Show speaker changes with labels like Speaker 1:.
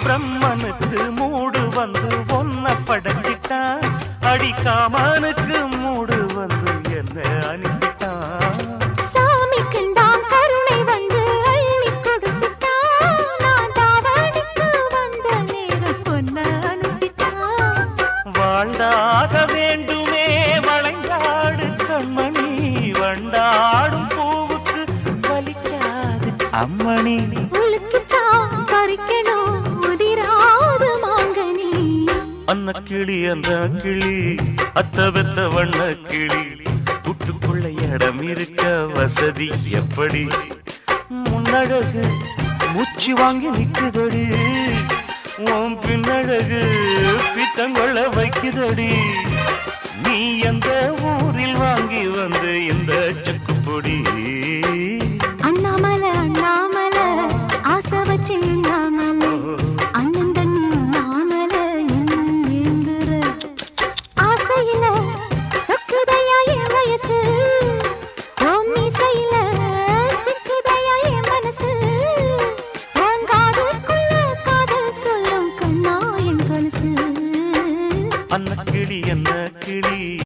Speaker 1: பிரம்மனுக்கு மூடு வந்து ஒன்ன படைச்சிட்டான், அடிக்காமனுக்கு மூடு வந்து என்ன அனுப்பிட்டான்.
Speaker 2: சாமிக்கு தான் கருணை வந்து அள்ளி கொடுத்துட்டான், நான் தாவணிக்கு வந்த நேரம் பொன்ன அனுப்பிட்டான்.
Speaker 1: வாழ்ந்தாக வேண்டுமே வளைந்தாடு கண்மணி, வண்டாடும் பூவுக்கு வலிக்காது அம்மணி.
Speaker 2: உலுக்கித்தான் பறிக்கணும் உதிராது மாங்கனி.
Speaker 1: அன்ன கிளி அந்த கிளி அத்த வெத்த வண்ண கிளி, கூட்டுக்குள்ள இடம் இருக்க வசதி எப்படி? முன்னழகு மூச்சு வாங்கி நிக்குதடி, உன் பின்னழகு பித்தங்கொள்ள வைக்குதடி. நீ எந்த ஊரில் வாங்கி வந்து இந்த செக்குப்பொடி?
Speaker 2: அண்ணாமலை அண்ணாமலை ஆசை வச்சு அண்ணாமலை, அண்ணன் தண்ணி அண்ணாமலை எழுந்துற ஆசையில சொக்குதையா என் வயசு, ஓம் இசையில சிக்குதையா என் மனசு, உன் காதுக்குள்ள காதல் சொல்லும் கண்ணா என் கொலுசு.
Speaker 1: அன்ன கிளி என்ன